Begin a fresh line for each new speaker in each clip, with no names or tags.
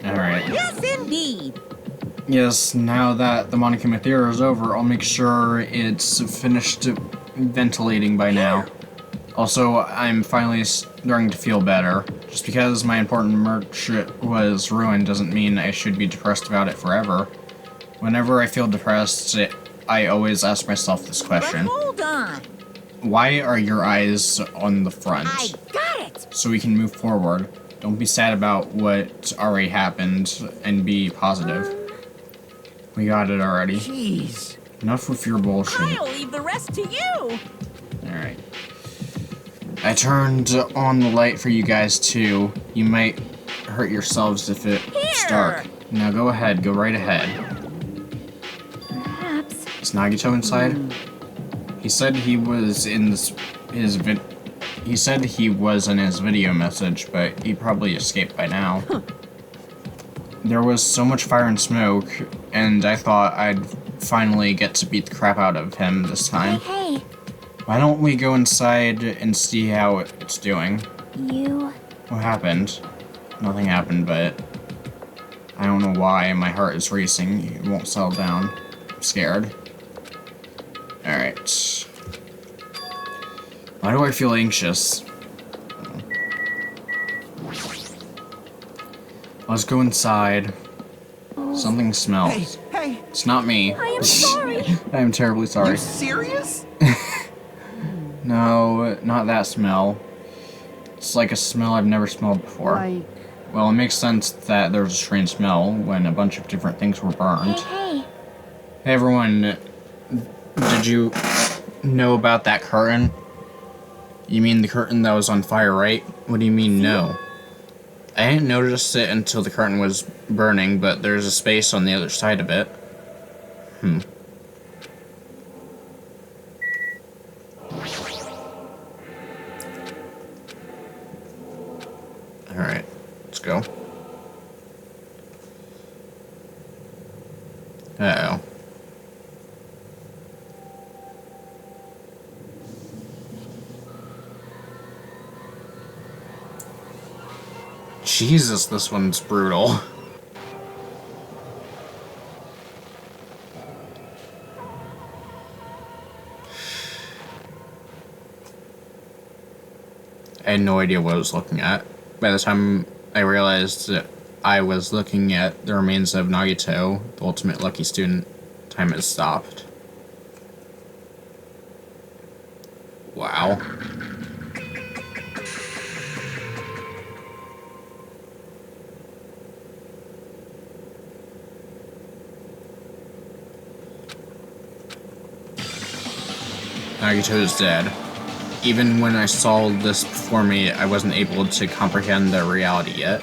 Alright.
Yes, indeed.
Yes, now that the Monokuma Theater is over, I'll make sure it's finished ventilating by now. Also, I'm finally starting to feel better. Just because my important merch was ruined doesn't mean I should be depressed about it forever. Whenever I feel depressed, I always ask myself this question.
But hold on.
Why are your eyes on the front?
I got it.
So we can move forward. Don't be sad about what already happened, and be positive. We got it already.
Jeez.
Enough with your bullshit.
I'll leave the rest to you.
Alright. I turned on the light for you guys too. You might hurt yourselves if it's dark. Now go ahead, go right ahead.
Perhaps.
Is Nagito inside? He said he was in he said he was in his video message, but he probably escaped by now. There was so much fire and smoke, and I thought I'd finally get to beat the crap out of him this time.
Hey,
Why don't we go inside and see how it's doing?
you...
What happened? Nothing happened, but I don't know why my heart is racing. It won't settle down. I'm scared. Alright. Why do I feel anxious? Let's go inside. Something smells.
Hey,
It's not me.
I am sorry.
I am terribly sorry.
you serious?
No, not that smell. It's like a smell I've never smelled before.
Like,
Well, it makes sense that there's a strange smell when a bunch of different things were burned.
Hey,
Hey everyone, did you know about that curtain? You mean the curtain that was on fire, right? What do you mean, no? I didn't notice it until the curtain was burning, but there's a space on the other side of it. Alright, let's go. Uh-oh. Jesus, this one's brutal. I had no idea what I was looking at. By the time I realized that I was looking at the remains of Nagito, the ultimate lucky student, time had stopped. Wow. Nagito is dead. Even when I saw this before me, I wasn't able to comprehend the reality yet.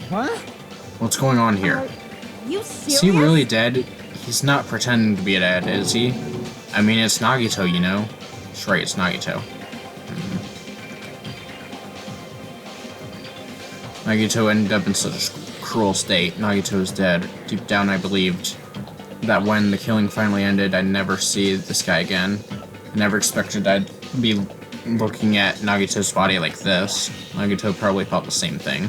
what?
What's going on here?
You
Is
serious?
he really dead? He's not pretending to be dead, is he? I mean, it's Nagito, you know? That's right, it's Nagito. Nagito ended up in such a cruel state. Nagito is dead. Deep down, I believed that when the killing finally ended, I'd never see this guy again. I never expected I'd be looking at Nagito's body like this. Nagito probably felt the same thing.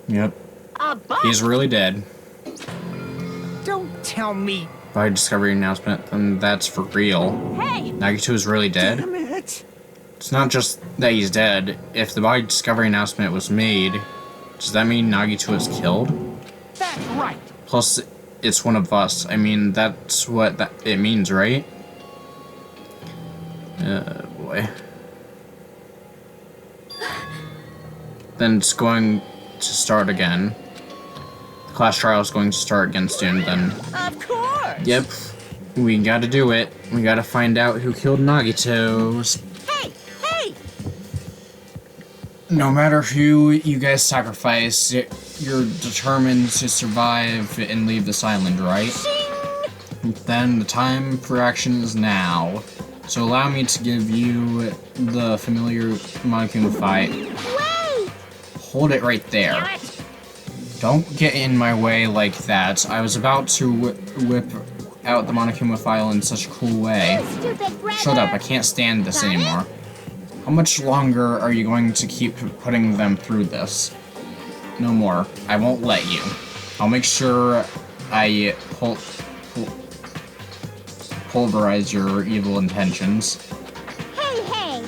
Yep, he's really dead.
Don't tell me.
By discovery announcement, then that's for real.
Hey,
Nagito is really dead?
Damn it.
It's not just that he's dead. If the body discovery announcement was made, does that mean Nagito is killed?
That's right.
Plus, it's one of us. I mean, that's what it means, right? Boy. Then it's going to start again. The class trial is going to start again soon, then.
of course.
Yep. We gotta do it. We gotta find out who killed Nagito.
Hey, hey.
No matter who you guys sacrifice, you're determined to survive and leave this island, right? Then the time for action is now. So allow me to give you the familiar Monokuma fight.
Wait.
Hold it right there. Don't get in my way like that. I was about to whip out the Monokuma file in such a cool way.
Stupid brother.
Shut up, I can't stand this anymore. How much longer are you going to keep putting them through this? No more. I won't let you. I'll make sure I pulverize your evil intentions.
Hey.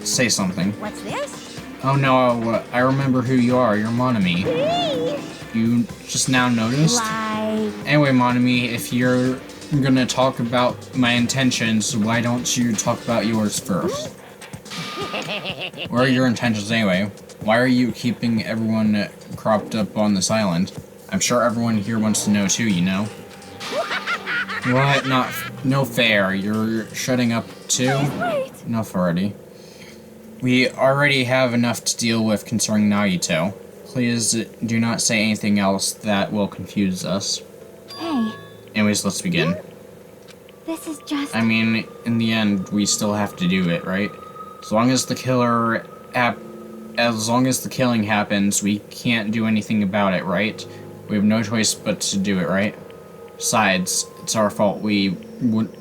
Say something.
What's this?
Oh no, I remember who you are. You're Monami. You just now noticed?
Like...
Anyway, Monami, if you're gonna talk about my intentions, why don't you talk about yours first? What are your intentions anyway? Why are you keeping everyone cropped up on this island? I'm sure everyone here wants to know too, you know? What? No fair. You're shutting up too? Enough already. We already have enough to deal with concerning Nagito. Please do not say anything else that will confuse us.
Hey.
Anyways, let's begin.
This is just...
I mean, in the end, we still have to do it, right? As long as the killing happens, we can't do anything about it, right? We have no choice but to do it, right? Besides, it's our fault we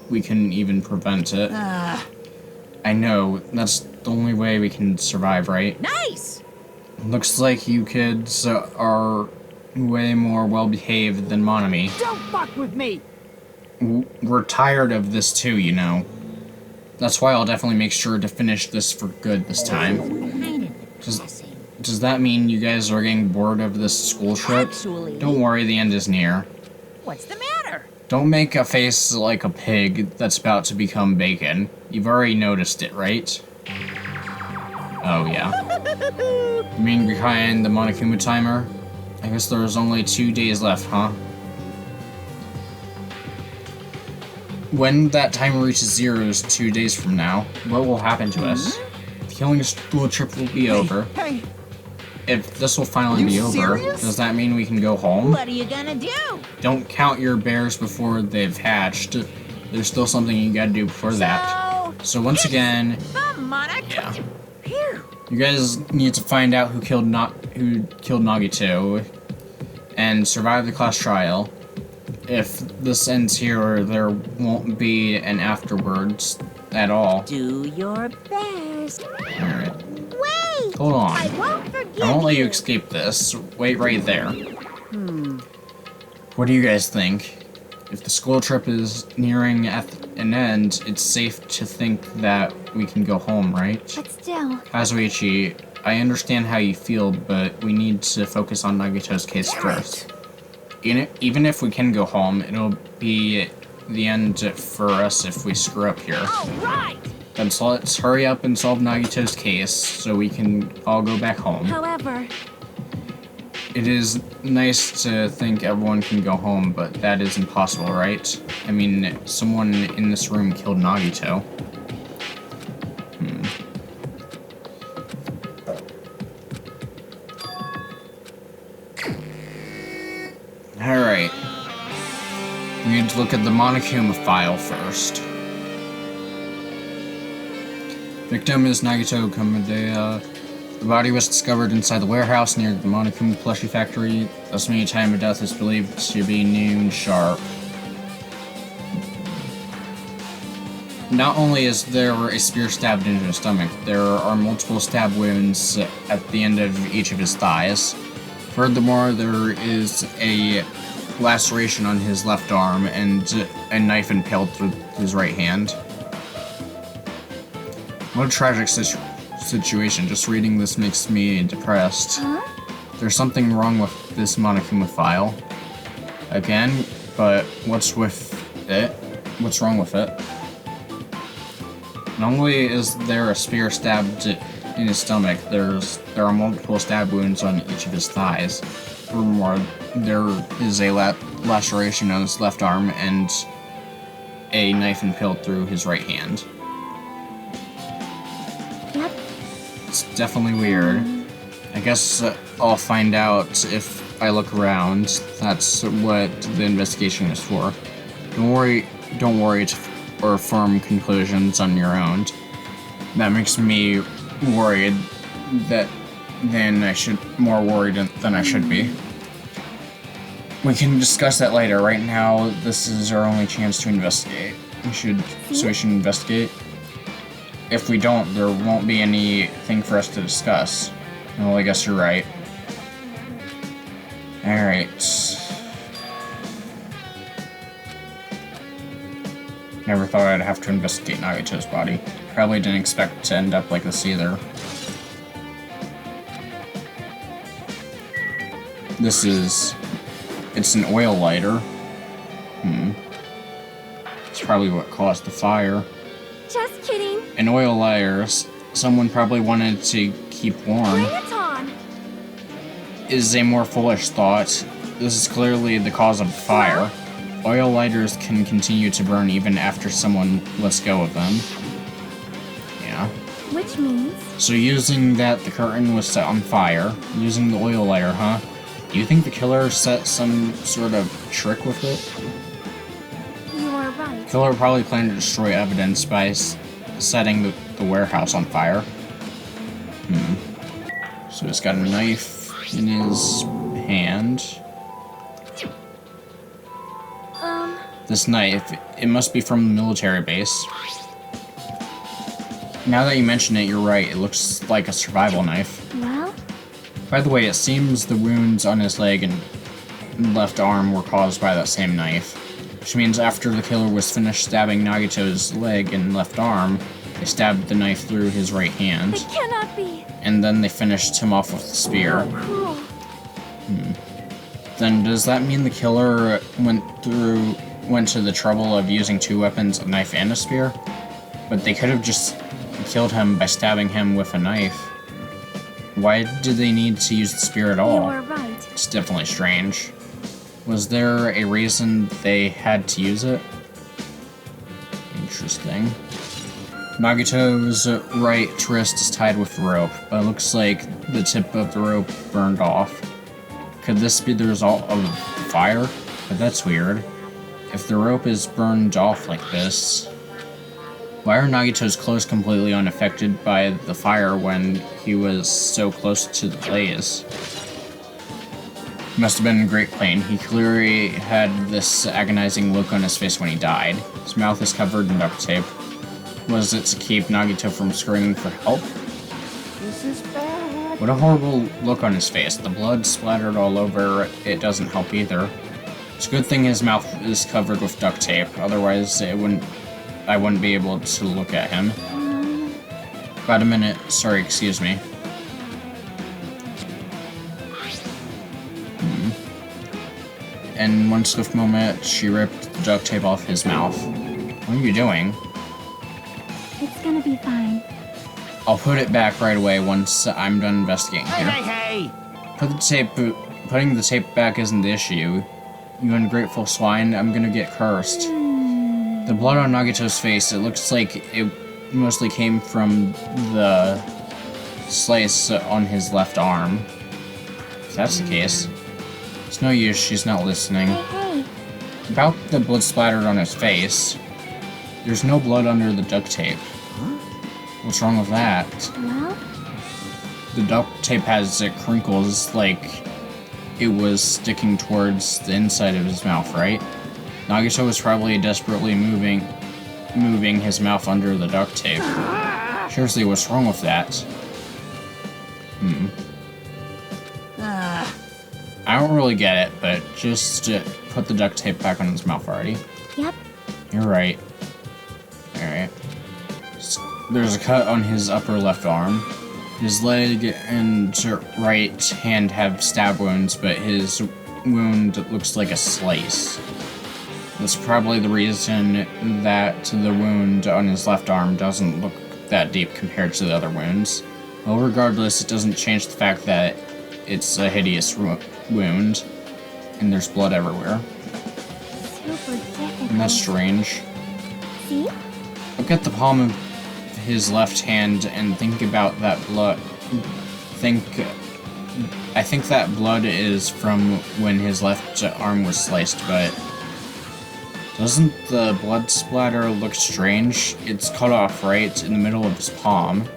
couldn't even prevent it. I know, that's the only way we can survive, right?
Nice!
Looks like you kids are way more well-behaved than Monami.
Don't fuck with me!
We're tired of this too, you know. That's why I'll definitely make sure to finish this for good this time. Does that mean you guys are getting bored of this school trip?
Actually...
Don't worry, the end is near.
What's the matter?
Don't make a face like a pig that's about to become bacon. You've already noticed it, right? Oh, yeah. You mean behind the Monokuma timer? I guess there's only 2 days left, huh? When that timer reaches zeros 2 days from now, what will happen to us? The killing school trip will be over.
Hey,
If this will finally be over,
serious?
does that mean we can go home?
What are you gonna do?
Don't count your bears before they've hatched. There's still something you gotta do before that. So once again,
Come on,
yeah.
Here.
You guys need to find out who killed Nagito and survive the class trial. If this ends here, there won't be an afterwards at all.
Do your best.
Alright.
Wait!
Hold on.
I won't forgive
I won't let you
you.
escape this. Wait right there. What do you guys think? If the school trip is nearing an end, it's safe to think that we can go home, right?
But still...
Kazuichi, I understand how you feel, but we need to focus on Nagito's case first. Even if we can go home, it'll be the end for us if we screw up here.
All right!
Then so let's hurry up and solve Nagito's case so we can all go back home.
However...
It is nice to think everyone can go home, but that is impossible, right? I mean, someone in this room killed Nagito. Alright. We need to look at the Monokuma file first. Victim is Nagito Kamadea. The body was discovered inside the warehouse near the Monokuma plushie factory. The estimated time of death is believed to be noon sharp. Not only is there a spear stabbed into his stomach, there are multiple stab wounds at the end of each of his thighs. Furthermore, there is a laceration on his left arm and a knife impaled through his right hand. What a tragic situation. Just reading this makes me depressed. There's something wrong with this Monokuma file. Again, but what's with it? What's wrong with it? Not only is there a spear stabbed in his stomach, there are multiple stab wounds on each of his thighs. Furthermore, there is a laceration on his left arm and a knife impaled through his right hand.
Yep.
It's definitely weird. I guess I'll find out if I look around. That's what the investigation is for. Don't worry or form conclusions on your own. That makes me worried more worried than I should be. We can discuss that later. Right now, this is our only chance to investigate. We should investigate. If we don't, there won't be anything for us to discuss. Well, I guess you're right. Alright. Never thought I'd have to investigate Nagito's body. Probably didn't expect to end up like this either. It's an oil lighter. It's probably what caused the fire.
Just kidding.
An oil lighter. Someone probably wanted to keep warm.
Bring it on.
Is a more foolish thought. This is clearly the cause of the fire. Oil lighters can continue to burn even after someone lets go of them. Yeah.
Which means?
So using that, the curtain was set on fire. Using the oil lighter, huh? Do you think the killer set some sort of trick with it?
You are right.
Killer probably planned to destroy evidence by setting the warehouse on fire. So he's got a knife in his hand. This knife, it must be from the military base. Now that you mention it, you're right. It looks like a survival knife.
Well?
By the way, it seems the wounds on his leg and left arm were caused by that same knife. Which means after the killer was finished stabbing Nagito's leg and left arm, they stabbed the knife through his right hand.
It cannot be.
And then they finished him off with the spear.
How cruel.
Then does that mean the killer went to the trouble of using two weapons, a knife and a spear? But they could have just killed him by stabbing him with a knife. Why did they need to use the spear at all?
You are right.
It's definitely strange. Was there a reason they had to use it? Interesting. Nagito's right wrist is tied with rope, but it looks like the tip of the rope burned off. Could this be the result of fire? But that's weird. If the rope is burned off like this, why are Nagito's clothes completely unaffected by the fire when he was so close to the blaze? He must have been in great pain. He clearly had this agonizing look on his face when he died. His mouth is covered in duct tape. Was it to keep Nagito from screaming for help?
This is bad.
What a horrible look on his face. The blood splattered all over. It doesn't help either. It's a good thing his mouth is covered with duct tape, otherwise I wouldn't be able to look at him. About a minute. Sorry, excuse me. In one swift moment, she ripped the duct tape off his mouth. What are you doing?
It's gonna be fine.
I'll put it back right away once I'm done investigating here.
Hey!
Putting the tape back isn't the issue. You ungrateful swine, I'm gonna get cursed. The blood on Nagito's face, it looks like it mostly came from the slice on his left arm. If that's the case. It's no use, she's not listening.
Hey.
About the blood splattered on his face, there's no blood under the duct tape. What's wrong with that?
Well?
The duct tape has crinkles like it was sticking towards the inside of his mouth, right? Nagito was probably desperately moving his mouth under the duct tape. Seriously, what's wrong with that? I don't really get it, but just put the duct tape back on his mouth already.
Yep.
You're right. Alright. There's a cut on his upper left arm. His leg and right hand have stab wounds, but his wound looks like a slice. That's probably the reason that the wound on his left arm doesn't look that deep compared to the other wounds. Well, regardless, it doesn't change the fact that it's a hideous wound, and there's blood everywhere.
Super difficult.
And that's strange.
See?
Look at the palm of his left hand and think about that blood. I think that blood is from when his left arm was sliced, but doesn't the blood splatter look strange? It's cut off right in the middle of his palm.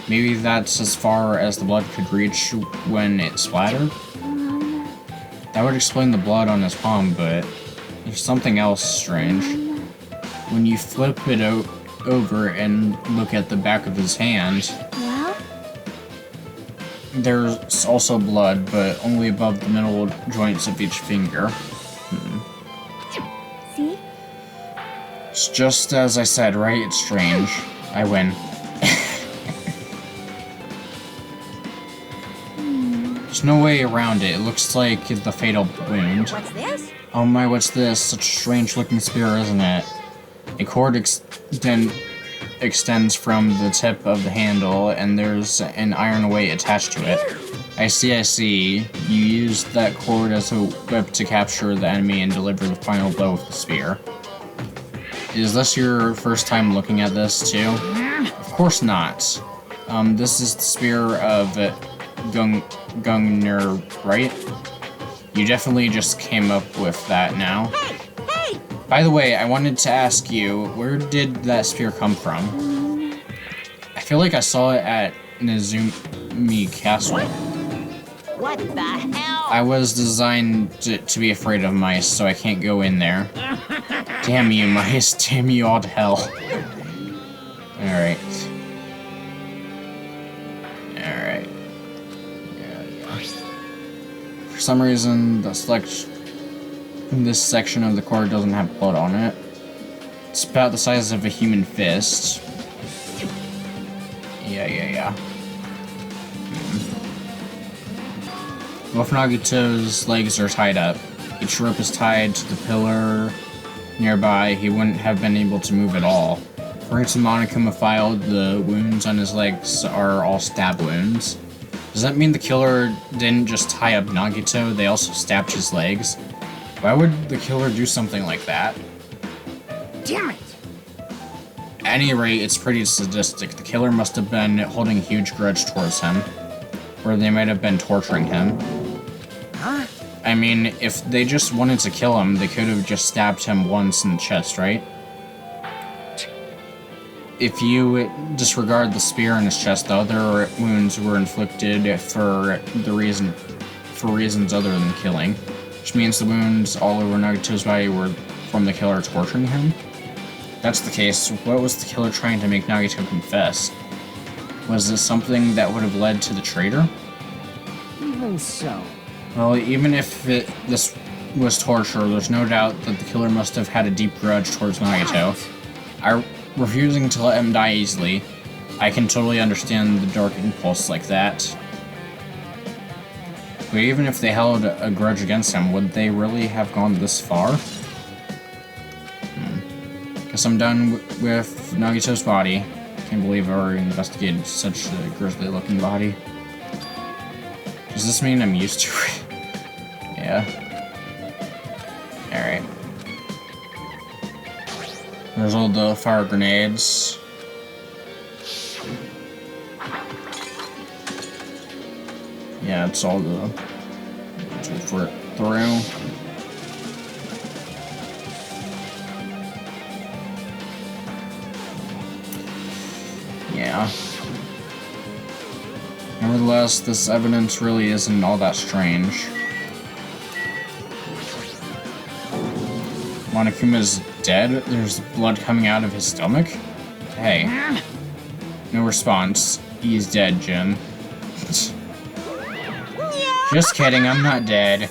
Maybe that's as far as the blood could reach when it splattered? That would explain the blood on his palm, but there's something else strange. When you flip it over and look at the back of his hand,
Well,
there's also blood, but only above the middle joints of each finger.
see?
It's just as I said, right? It's strange. I win. There's no way around it. It looks like the fatal wound.
What's this?
Oh my, what's this? Such a strange looking spear, isn't it? A cord extends from the tip of the handle, and there's an iron weight attached to it. I see. You used that cord as a whip to capture the enemy and deliver the final blow with the spear. Is this your first time looking at this, too? Of course not. This is the spear of Gungnir, right? You definitely just came up with that now.
Hey!
By the way, I wanted to ask you, where did that spear come from? I feel like I saw it at Nezumi Castle.
What the hell?
I was designed to be afraid of mice, so I can't go in there. Damn you, mice. Damn you all to hell. Alright. Alright. Yeah. For some reason, this section of the cord doesn't have blood on it. It's about the size of a human fist. Yeah. Both Nagito's legs are tied up. Each rope is tied to the pillar nearby. He wouldn't have been able to move at all. According to Monokuma File, the wounds on his legs are all stab wounds. Does that mean the killer didn't just tie up Nagito, they also stabbed his legs? Why would the killer do something like that?
Damn it!
At any rate, it's pretty sadistic. The killer must have been holding a huge grudge towards him. Or they might have been torturing him.
Huh?
I mean, if they just wanted to kill him, they could have just stabbed him once in the chest, right? If you disregard the spear in his chest, the other wounds were inflicted for reasons other than killing. Which means the wounds all over Nagito's body were from the killer torturing him? If that's the case, what was the killer trying to make Nagito confess? Was this something that would have led to the traitor?
Even so.
Well, even if this was torture, there's no doubt that the killer must have had a deep grudge towards Nagito. Refusing to let him die easily, I can totally understand the dark impulse like that. But even if they held a grudge against him, would they really have gone this far? Guess I'm done with Nagito's body. Can't believe I already investigated such a grisly looking body. Does this mean I'm used to it? Yeah. Alright. There's all the fire grenades. Yeah, it's all the... for it through. Yeah. Nevertheless, this evidence really isn't all that strange. Monokuma's dead? There's blood coming out of his stomach? Hey. No response. He's dead, Jim. Just kidding, I'm not dead.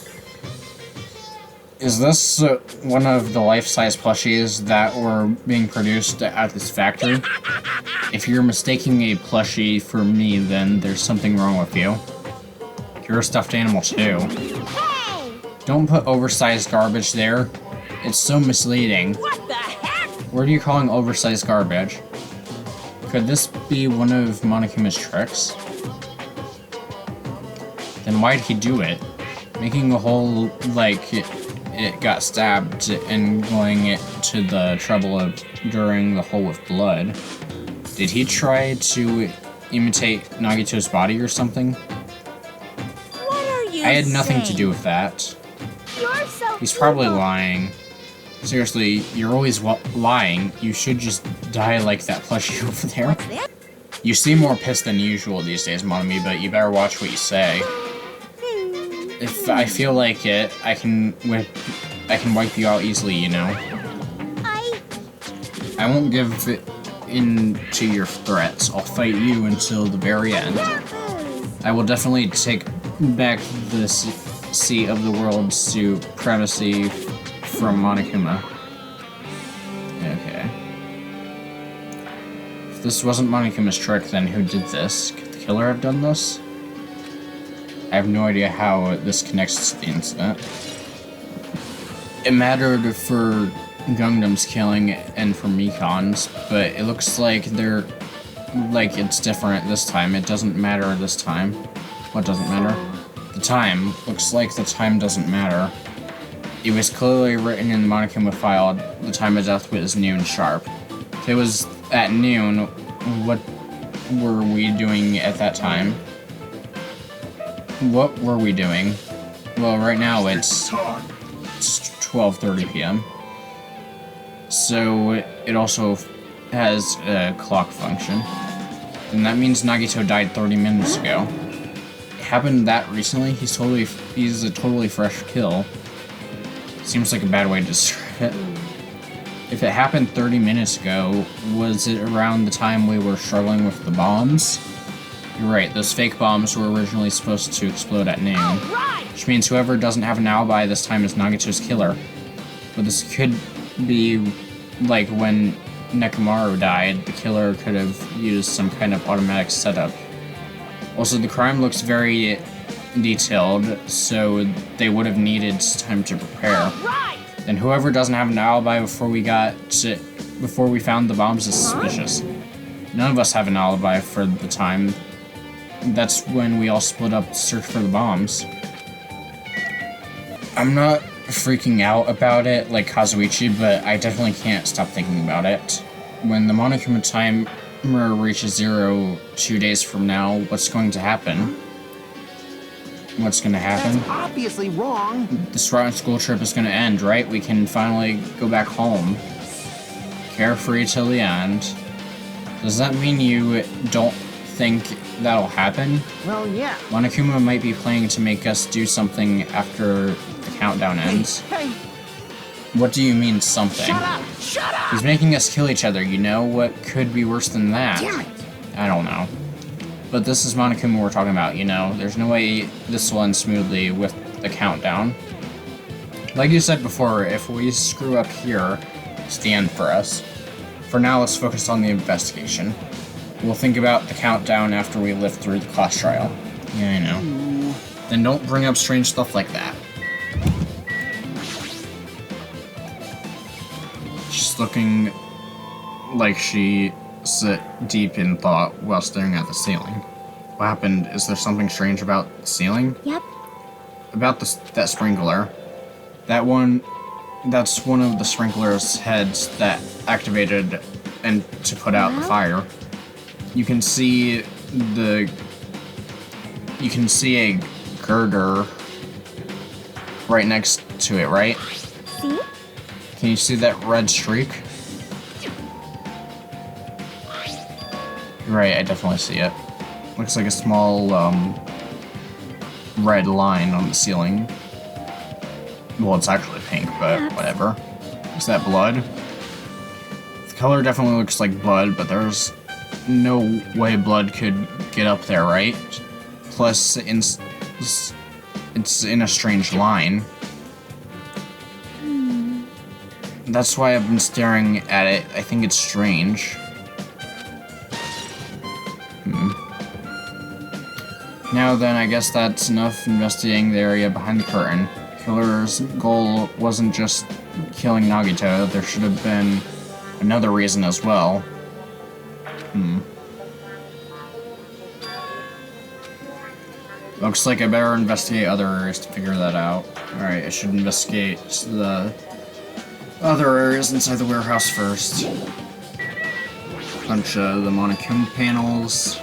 Is this one of the life-size plushies that were being produced at this factory? If you're mistaking a plushie for me, then there's something wrong with you. You're a stuffed animal, too. Don't put oversized garbage there. It's so misleading.
What the heck?
What are you calling oversized garbage? Could this be one of Monokuma's tricks? Then why'd he do it? Making a hole like it got stabbed and going to the trouble of enduring the hole with blood. Did he try to imitate Nagito's body or something?
What are you
I had nothing to
saying?
do with that.
You're so
He's probably
evil.
lying. Seriously, you're always lying. You should just die like that plushie over there.
What's this?
You seem more pissed than usual these days, Monomi, but you better watch what you say. If I feel like it, I can wipe you out easily, you know. I won't give in to your threats. I'll fight you until the very end. I will definitely take back the seat of the world's supremacy from Monokuma. Okay. If this wasn't Monokuma's trick, then who did this? Could the killer have done this? I have no idea how this connects to the incident. It mattered for Gundam's killing and for Mikon's, but it looks like it's different this time. It doesn't matter this time. What doesn't matter? The time. Looks like the time doesn't matter. It was clearly written in the Monokuma file, the time of death was noon sharp. If it was at noon, what were we doing at that time? What were we doing? Well, right now it's 12:30 p.m. So it also has a clock function. And that means Nagito died 30 minutes ago. It happened that recently? He's a totally fresh kill. Seems like a bad way to describe it. If it happened 30 minutes ago, was it around the time we were struggling with the bombs? You're right, those fake bombs were originally supposed to explode at noon. Which means whoever doesn't have an alibi this time is Nagito's killer. But this could be like when Nekomaru died, the killer could have used some kind of automatic setup. Also, the crime looks very detailed, so they would have needed time to prepare. And whoever doesn't have an alibi before we found the bombs is suspicious. None of us have an alibi for the time. That's when we all split up to search for the bombs. I'm not freaking out about it like Kazuichi, but I definitely can't stop thinking about it. When the Monokuma timer reaches 0 2 days from now, what's going to happen? What's gonna happen?
That's obviously wrong.
This rotten school trip is gonna end, right? We can finally go back home. Carefree till the end. Does that mean you don't think that'll happen?
Well, yeah.
Monokuma might be planning to make us do something after the countdown ends.
Hey,
What do you mean, something?
shut up! Shut up!
He's making us kill each other, you know? What could be worse than that?
Damn it!
I don't know. But this is Monokuma we're talking about, you know? There's no way this will end smoothly with the countdown. Like you said before, if we screw up here, it's the end for us. For now, let's focus on the investigation. We'll think about the countdown after we live through the class trial. Yeah, I know. Then don't bring up strange stuff like that. She's looking like she sit deep in thought while staring at the ceiling. What happened? Is there something strange about the ceiling?
Yep.
About that sprinkler. That's one of the sprinkler's heads that activated and to put out the fire. You can see a girder right next to it, right?
See?
Can you see that red streak? Right, I definitely see it. Looks like a small, red line on the ceiling. Well, it's actually pink, but whatever. Is that blood? The color definitely looks like blood, but there's no way blood could get up there, right? Plus, it's in a strange line. That's why I've been staring at it. I think it's strange. Now then, I guess that's enough investigating the area behind the curtain. Killer's goal wasn't just killing Nagito, there should have been another reason as well. Looks like I better investigate other areas to figure that out. Alright, I should investigate the other areas inside the warehouse first. Bunch of the Monokuma panels.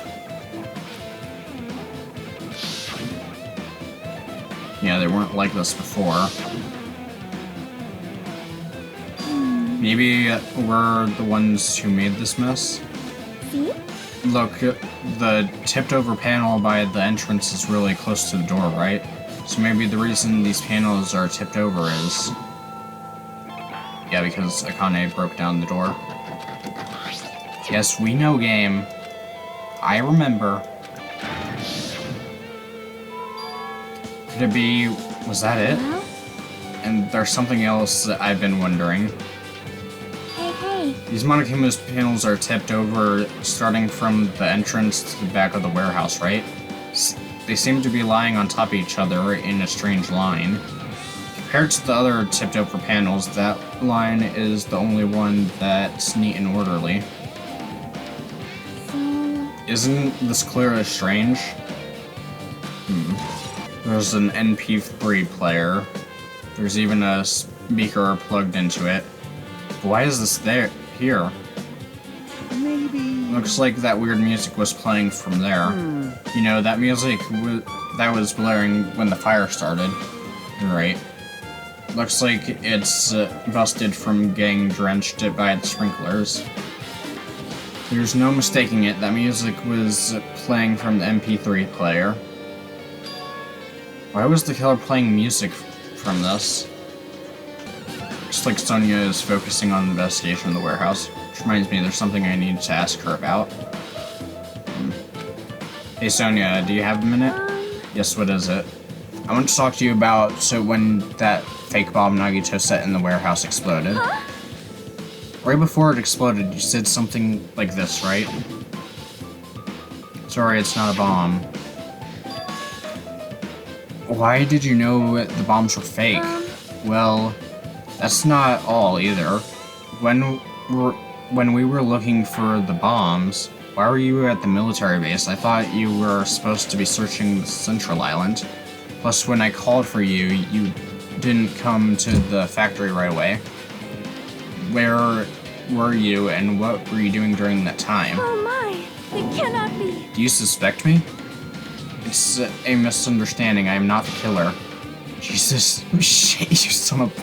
Yeah, they weren't like this before. Maybe we're the ones who made this mess?
See?
Look, the tipped over panel by the entrance is really close to the door, right? So maybe the reason these panels are tipped over is... yeah, because Akane broke down the door. Yes, we know, game. I remember. Could it be... was that it?
Well?
And there's something else that I've been wondering.
Hey.
These Monokuma's panels are tipped over starting from the entrance to the back of the warehouse, right? They seem to be lying on top of each other in a strange line. Compared to the other tipped over panels, that line is the only one that's neat and orderly.
So...
Isn't this clearly strange? There's an MP3 player. There's even a speaker plugged into it. Why is this here?
Maybe...
Looks like that weird music was playing from there. You know, that music that was blaring when the fire started. Right. Looks like it's busted from getting drenched by the sprinklers. There's no mistaking it, that music was playing from the MP3 player. Why was the killer playing music from this? Looks like Sonia is focusing on the investigation in the warehouse. Which reminds me, there's something I need to ask her about. Hey Sonia, do you have a minute? Yes, what is it? I want to talk to you about when that fake bomb Nagito set in the warehouse exploded.
Huh?
Right before it exploded, you said something like this, right? Sorry, it's not a bomb. Why did you know the bombs were fake? Well, that's not all either. When we were looking for the bombs, why were you at the military base? I thought you were supposed to be searching the Central Island. Plus, when I called for you, you didn't come to the factory right away. Where were you, and what were you doing during that time?
Oh my! It cannot be!
Do you suspect me? It's a misunderstanding. I am not the killer. Jesus, shit, you son of...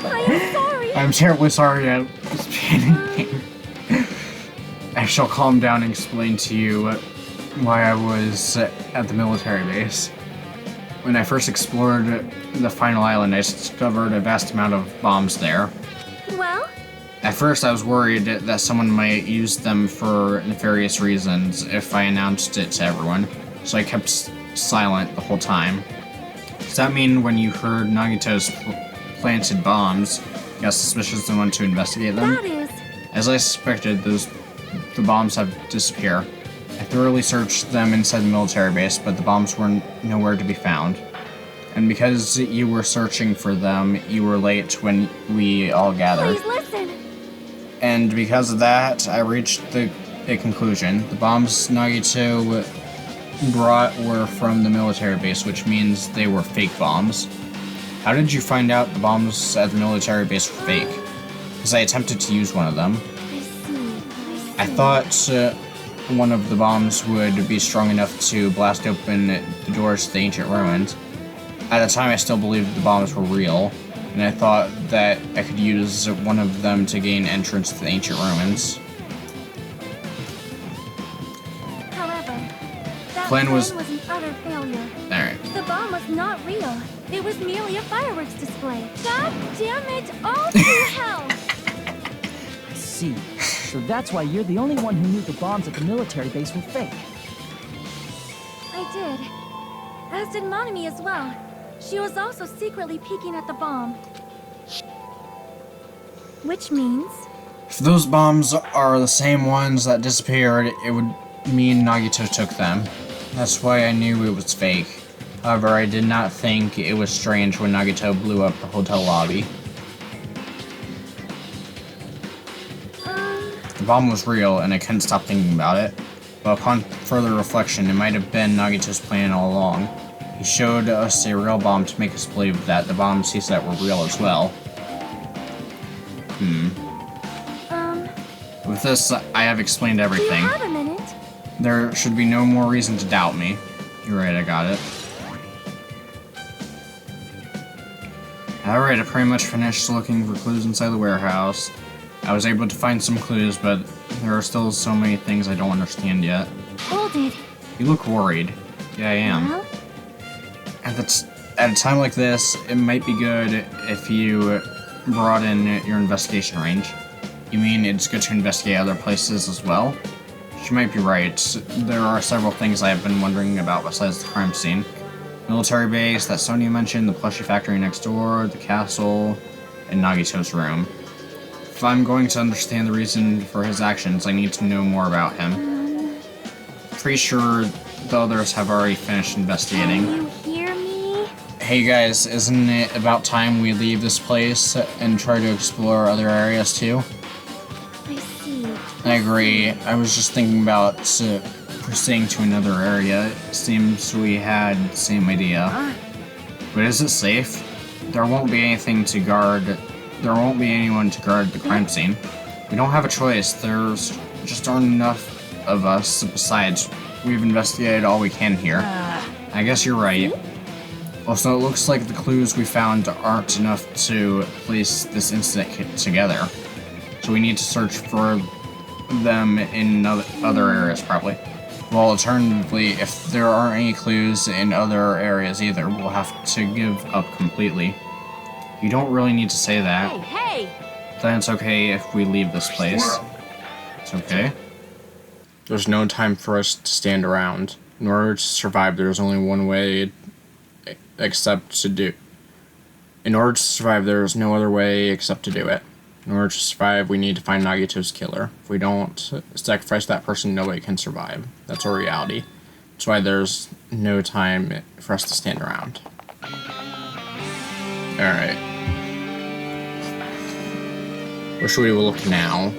I am sorry!
I'm terribly sorry, I was panicking. I shall calm down and explain to you why I was at the military base. When I first explored the final island, I discovered a vast amount of bombs there.
Well?
At first, I was worried that someone might use them for nefarious reasons if I announced it to everyone, so I kept silent the whole time. Does that mean when you heard Nagito's planted bombs, you got suspicious and wanted to investigate them?
That is...
As I suspected, the bombs have disappeared. I thoroughly searched them inside the military base, but the bombs were nowhere to be found. And because you were searching for them, you were late when we all gathered.
Please listen!
And because of that, I reached a conclusion. The bombs Nagito brought were from the military base, which means they were fake bombs. How did you find out the bombs at the military base were fake? Because I attempted to use one of them.
I see.
I thought one of the bombs would be strong enough to blast open the doors to the ancient ruins. At the time, I still believed the bombs were real, and I thought that I could use one of them to gain entrance to the ancient ruins.
However, that
Plan
plan
was-
was an utter failure.
Alright.
The bomb was not real. It was merely a fireworks display. God damn it! All to hell!
I see. So that's why you're the only one who knew the bombs at the military base were fake.
I did. As did Monami as well. She was also secretly peeking at the bomb. Which means...
If those bombs are the same ones that disappeared, it would mean Nagito took them. That's why I knew it was fake. However, I did not think it was strange when Nagito blew up the hotel lobby. The bomb was real, and I couldn't stop thinking about it. But upon further reflection, it might have been Nagito's plan all along. He showed us a real bomb to make us believe that the bombs he set were real as well. With this, I have explained
Do you
everything.
have a minute?
There should be no more reason to doubt me. You're right, I got it. Alright, I pretty much finished looking for clues inside the warehouse. I was able to find some clues, but there are still so many things I don't understand yet.
Hold it.
You look worried. Yeah, I am.
Well,
At a time like this, it might be good if you broaden your investigation range. You mean it's good to investigate other places as well? She might be right. There are several things I have been wondering about besides the crime scene. Military base that Sonia mentioned, the plushie factory next door, the castle, and Nagito's room. If I'm going to understand the reason for his actions, I need to know more about him. Pretty sure the others have already finished investigating.
Can you hear me?
Hey guys, isn't it about time we leave this place and try to explore other areas too?
I see.
I agree. I was just thinking about proceeding to another area. It seems we had the same idea. But is it safe? There won't be anything to guard. There won't be anyone to guard the crime scene. We don't have a choice. There's just aren't enough of us. Besides, we've investigated all we can here. I guess you're right. Also, it looks like the clues we found aren't enough to place this incident together. So we need to search for them in other areas, probably. Well, alternatively, if there aren't any clues in other areas either, we'll have to give up completely. You don't really need to say that.
Hey!
Then it's okay if we leave this place. It's okay. There's no time for us to stand around. In order to survive, there's only one way except to do. In order to survive, there's no other way except to do it. In order to survive, we need to find Nagito's killer. If we don't sacrifice that person, nobody can survive. That's our reality. That's why there's no time for us to stand around. Alright. Where should we look now?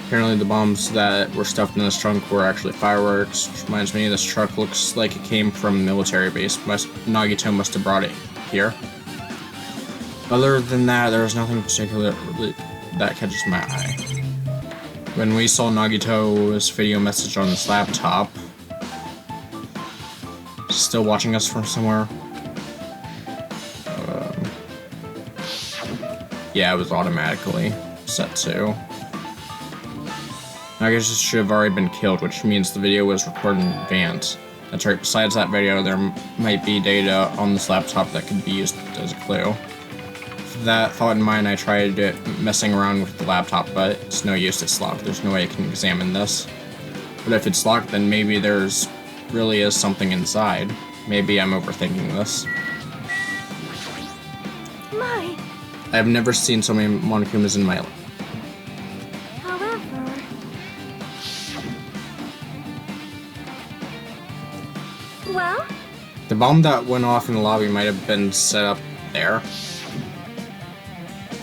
Apparently the bombs that were stuffed in this trunk were actually fireworks, which reminds me this truck looks like it came from a military base. Nagito must have brought it here. Other than that, there was nothing particular that catches my eye. When we saw Nagito's video message on this laptop, still watching us from somewhere. Yeah, it was automatically set to. Nagito should have already been killed, which means the video was recorded in advance. That's right, besides that video, there might be data on this laptop that could be used as a clue. With that thought in mind, I tried messing around with the laptop, but it's no use, it's locked. There's no way I can examine this. But if it's locked, then maybe there's really is something inside. Maybe I'm overthinking this.
My.
I've never seen so many Monokumas in my life.
However. Well?
The bomb that went off in the lobby might have been set up there.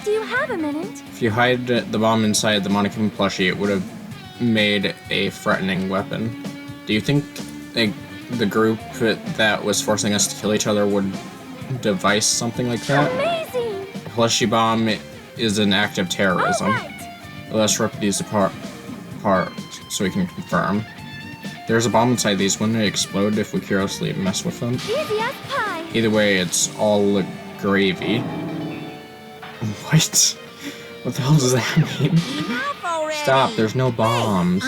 Do you have a minute?
If you hide the bomb inside the Monokuma plushie, it would have made a threatening weapon. Do you think the group that was forcing us to kill each other would devise something like that?
Amazing!
The plushie bomb is an act of terrorism.
Alright!
Let's rip these apart so we can confirm. There's a bomb inside these. Wouldn't it explode if we carelessly mess with them?
Easy as pie!
Either way, it's all gravy. What? What the hell does that mean?
Enough already!
Stop, there's no bombs.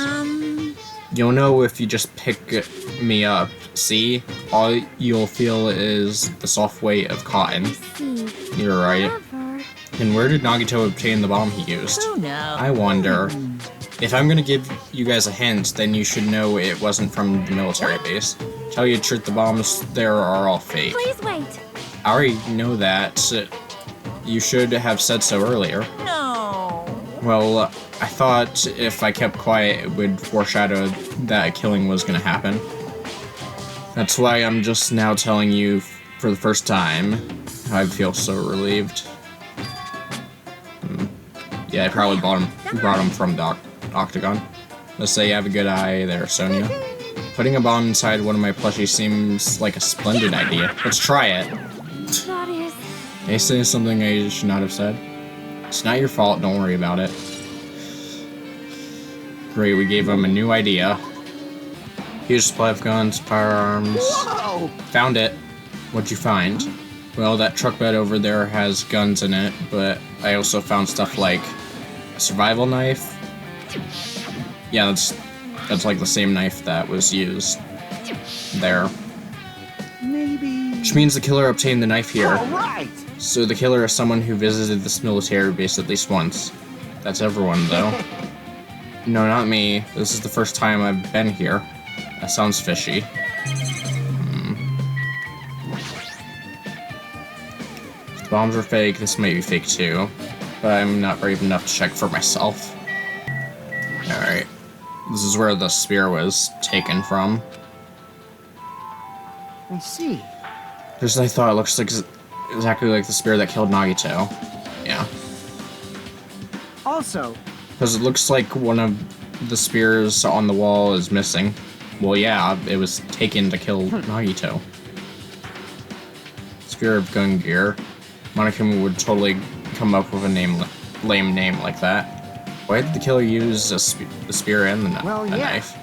You'll know if you just pick me up. See? All you'll feel is the soft weight of cotton.
See.
You're right.
However.
And where did Nagito obtain the bomb he used?
Who knows?
I wonder. If I'm gonna give you guys a hint, then you should know it wasn't from the military base. Tell you the truth, the bombs there are all fake.
Please wait.
I already know that. You should have said so earlier.
No.
Well, I thought if I kept quiet, it would foreshadow that a killing was gonna happen. That's why I'm just now telling you for the first time. I feel so relieved. Yeah, I probably brought him from the Octagon. Let's say you have a good eye there, Sonia. Putting a bomb inside one of my plushies seems like a splendid idea. Let's try it.
That is.
Did I say something I should not have said? It's not your fault, don't worry about it. Great, we gave him a new idea. Huge supply of guns, firearms.
Whoa!
Found it. What'd you find? Well, that truck bed over there has guns in it, but I also found stuff like a survival knife. Yeah, that's like the same knife that was used there.
Maybe.
Which means the killer obtained the knife here.
All right.
So the killer is someone who visited this military base at least once. That's everyone, though. No, not me. This is the first time I've been here. That sounds fishy. If the bombs are fake, this might be fake too. But I'm not brave enough to check for myself. Alright. This is where the spear was taken from.
I see.
Just as I thought, it looks like exactly like the spear that killed Nagito. Yeah.
Also,
Because it looks like one of the spears on the wall is missing. Well, yeah, it was taken to kill Nagito. Spear of Gungear. Monokuma would totally come up with a lame name like that. Why did the killer use the spear and the knife?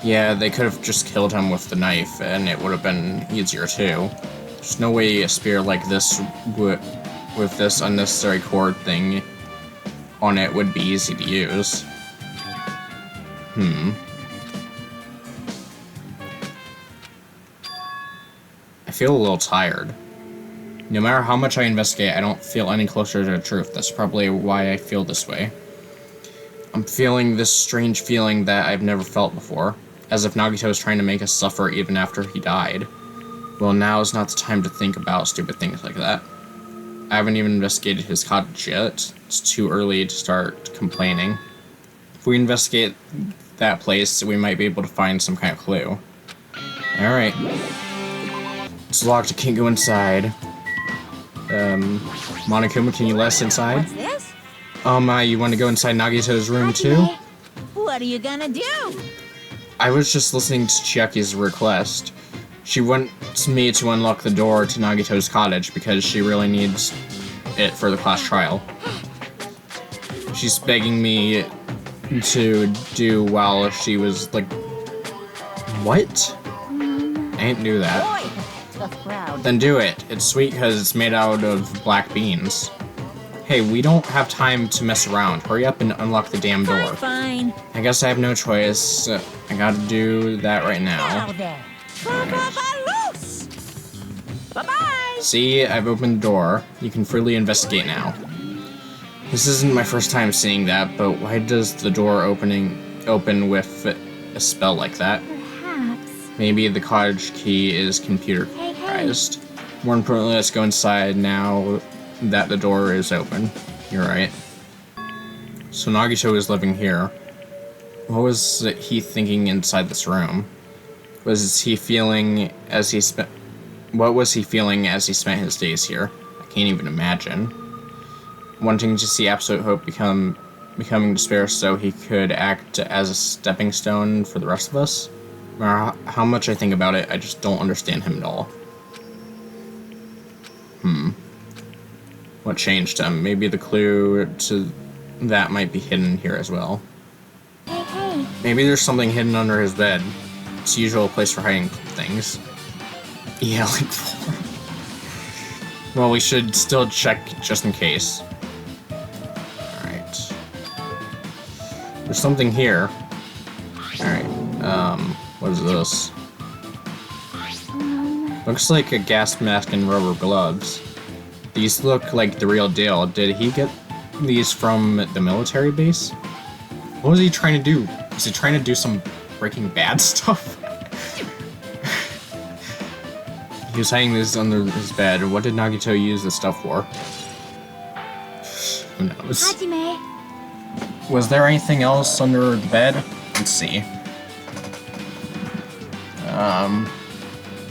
Yeah, they could have just killed him with the knife, and it would have been easier too. There's no way a spear like this with this unnecessary cord thing on it would be easy to use. I feel a little tired. No matter how much I investigate, I don't feel any closer to the truth. That's probably why I feel this way. I'm feeling this strange feeling that I've never felt before, as if Nagito is trying to make us suffer even after he died. Well, now is not the time to think about stupid things like that. I haven't even investigated his cottage yet. It's too early to start complaining. If we investigate that place, we might be able to find some kind of clue. Alright. It's locked, I can't go inside. Monokuma, can you let us inside?
What's this?
You want to go inside Nagito's room too?
Hajime.
What are you gonna do?
I was just listening to Chiaki's request. She wants me to unlock the door to Nagito's cottage because she really needs it for the class trial. She's begging me to do while she was like... What? I didn't do that.
Boy, tough crowd.
Then do it. It's sweet because it's made out of black beans. Hey, we don't have time to mess around. Hurry up and unlock the damn door.
Fine.
I guess I have no choice. I gotta do that right now.
Now then. Loose. Bye-bye.
See, I've opened the door. You can freely investigate now. This isn't my first time seeing that, but why does the door open with a spell like that?
Perhaps.
Maybe the cottage key is computerized. More importantly, let's go inside now that the door is open. You're right. So Nagito is living here. What was he thinking inside this room? What was he feeling as he spent his days here? I can't even imagine. Wanting to see absolute hope becoming despair so he could act as a stepping stone for the rest of us? No matter how much I think about it, I just don't understand him at all. What changed him? Maybe the clue to that might be hidden here as well.
Hey.
Maybe there's something hidden under his bed. It's the usual place for hiding things. Yeah, like before. Well, we should still check just in case. Alright. There's something here. Alright, what is this? Looks like a gas mask and rubber gloves. These look like the real deal. Did he get these from the military base? What was he trying to do? Was he trying to do some Breaking Bad stuff? He was hiding this under his bed. What did Nagito use this stuff for? Who knows?
Hajime.
Was there anything else under the bed? Let's see.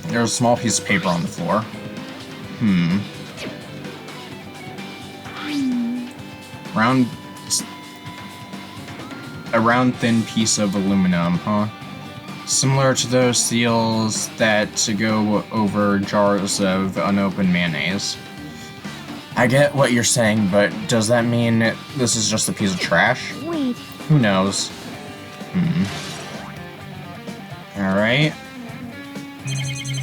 There's a small piece of paper on the floor. A round thin piece of aluminum, huh? Similar to those seals that go over jars of unopened mayonnaise. I get what you're saying, but does that mean this is just a piece of trash?
Wait.
Who knows? Alright.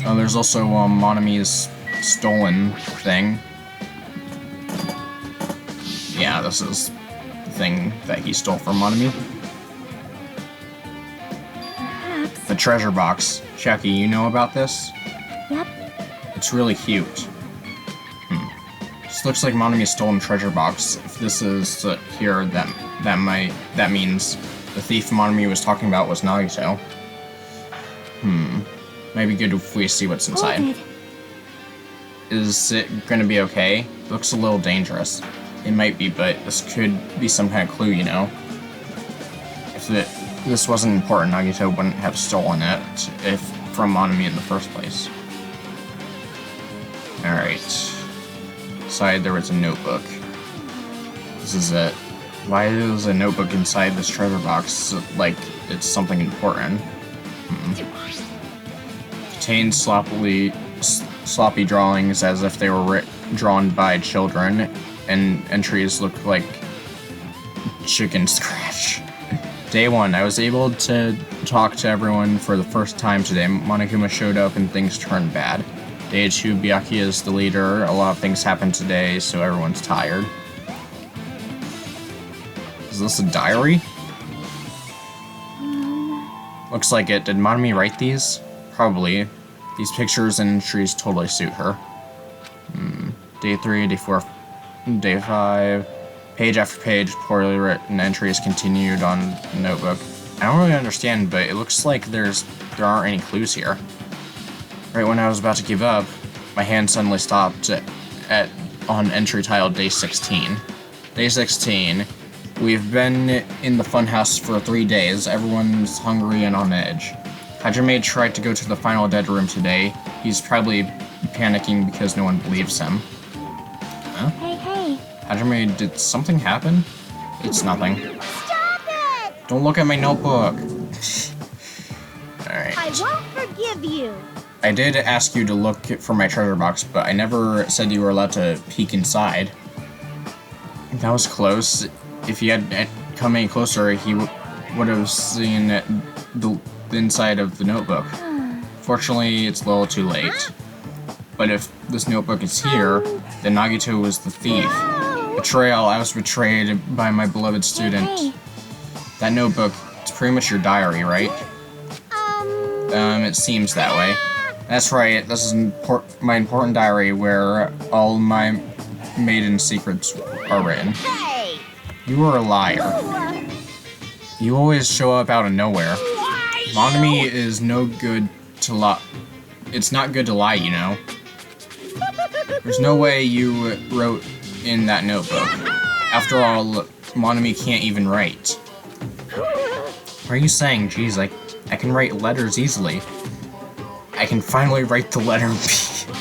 Oh, there's also Monami's stolen thing. Yeah, this is the thing that he stole from Monami.
Perhaps.
The treasure box. Chucky, you know about this?
Yep.
It's really cute. This looks like Monami's stolen treasure box. If this is here, that means the thief Monami was talking about was Nagito. Maybe good if we see what's inside.
Hold it.
Is it gonna be okay? Looks a little dangerous. It might be, but this could be some kind of clue, you know? If this wasn't important, Nagito wouldn't have stolen it from Monami in the first place. Alright. Inside there was a notebook. This is it. Why is a notebook inside this treasure box like it's something important? Contains sloppy drawings as if they were drawn by children, and entries look like chicken scratch. Day 1, I was able to talk to everyone for the first time today. Monokuma showed up and things turned bad. Day 2, Byakuya is the leader. A lot of things happened today, so everyone's tired. Is this a diary? Looks like it. Did Monami write these? Probably. These pictures and entries totally suit her. Day 3, Day 4, Day 5. Page after page, poorly written entries continued on the notebook. I don't really understand, but it looks like there aren't any clues here. Right when I was about to give up, my hand suddenly stopped on entry titled Day 16. Day 16. We've been in the funhouse for 3 days. Everyone's hungry and on edge. Hajime tried to go to the final dead room today. He's probably panicking because no one believes him. Huh?
Hey.
Hajime, did something happen? It's nothing.
Stop it!
Don't look at my notebook. Alright.
I won't forgive you.
I did ask you to look for my treasure box, but I never said you were allowed to peek inside. That was close. If he had come any closer, he would have seen the inside of the notebook. Fortunately, it's a little too late. But if this notebook is here, then Nagito was the thief. Betrayal, I was betrayed by my beloved student.
Hey.
That notebook, it's pretty much your diary, right? It seems that way. That's right, this is my important diary where all my maiden secrets are written.
Hey!
You are a liar. You always show up out of nowhere. Monami is no good to lie. It's not good to lie, you know. There's no way you wrote in that notebook. After all, Monami can't even write. What are you saying? Jeez, I can write letters easily. I can finally write the letter B.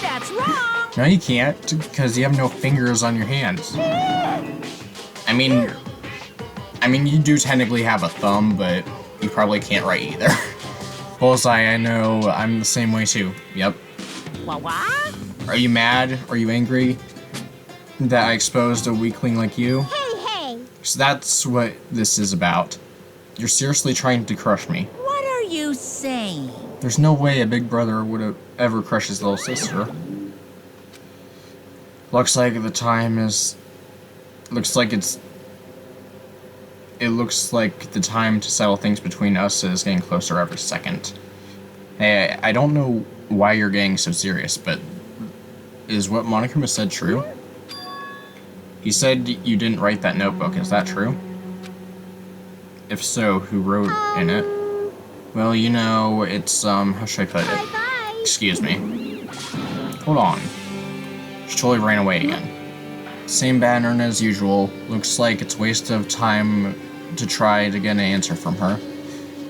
That's wrong!
No, you can't, because you have no fingers on your hands. I mean, you do technically have a thumb, but you probably can't write either. Bullseye, I know, I'm the same way too. Yep.
What?
Are you mad? Are you angry that I exposed a weakling like you?
Hey.
So that's what this is about. You're seriously trying to crush me.
What are you saying?
There's no way a big brother would have ever crushed his little sister. Looks like the time is... It looks like the time to settle things between us is getting closer every second. Hey, I don't know why you're getting so serious, but is what Monokuma said true? He said you didn't write that notebook, is that true? If so, who wrote in it? Well, you know, it's, how should I put it?
Bye-bye.
Excuse me. Hold on. She totally ran away again. Same pattern as usual. Looks like it's a waste of time to try to get an answer from her.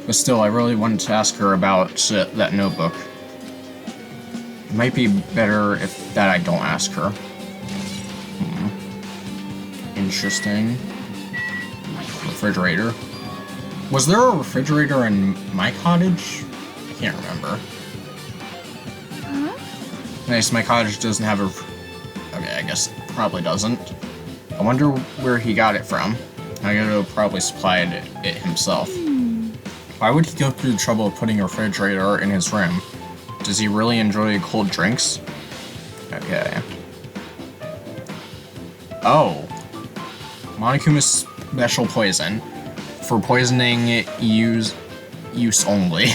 But still, I really wanted to ask her about that notebook. It might be better if I don't ask her. Interesting. Refrigerator. Was there a refrigerator in my cottage? I can't remember.
Huh?
Nice, my cottage doesn't have a... Okay, I guess it probably doesn't. I wonder where he got it from. Nagito probably supplied it himself. Why would he go through the trouble of putting a refrigerator in his room? Does he really enjoy cold drinks? Okay. Oh. Monokuma's special poison. For poisoning use only.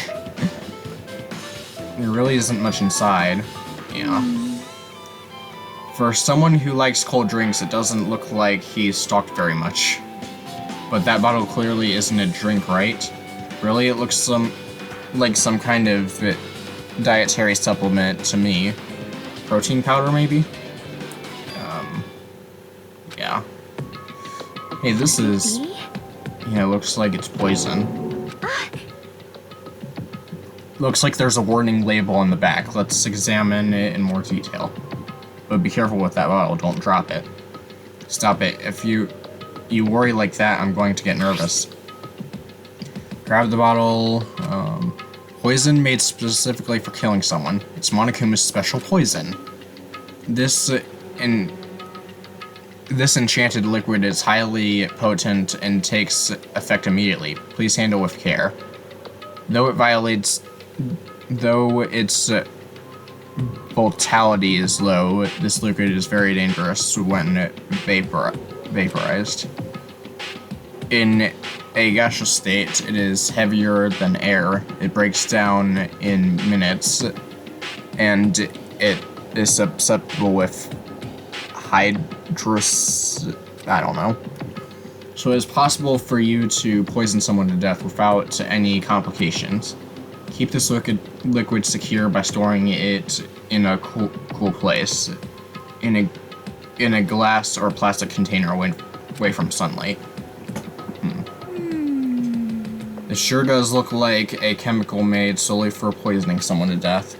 There really isn't much inside. Yeah. For someone who likes cold drinks, it doesn't look like he's stocked very much. But that bottle clearly isn't a drink, right? Really, it looks like some kind of dietary supplement to me. Protein powder, maybe? Yeah. Hey, this is... Yeah, looks like it's poison. Looks like there's a warning label on the back. Let's examine it in more detail. But be careful with that bottle, don't drop it. Stop it. If you worry like that, I'm going to get nervous. Grab the bottle. Poison made specifically for killing someone. It's Monokuma's special poison. This enchanted liquid is highly potent and takes effect immediately. Please handle with care. Though its volatility is low, this liquid is very dangerous when vaporized. In a gaseous state, it is heavier than air. It breaks down in minutes, and it is susceptible with hydrous... I don't know. So it is possible for you to poison someone to death without any complications. Keep this liquid secure by storing it in a cool place, in a glass or plastic container away from sunlight. It sure does look like a chemical made solely for poisoning someone to death.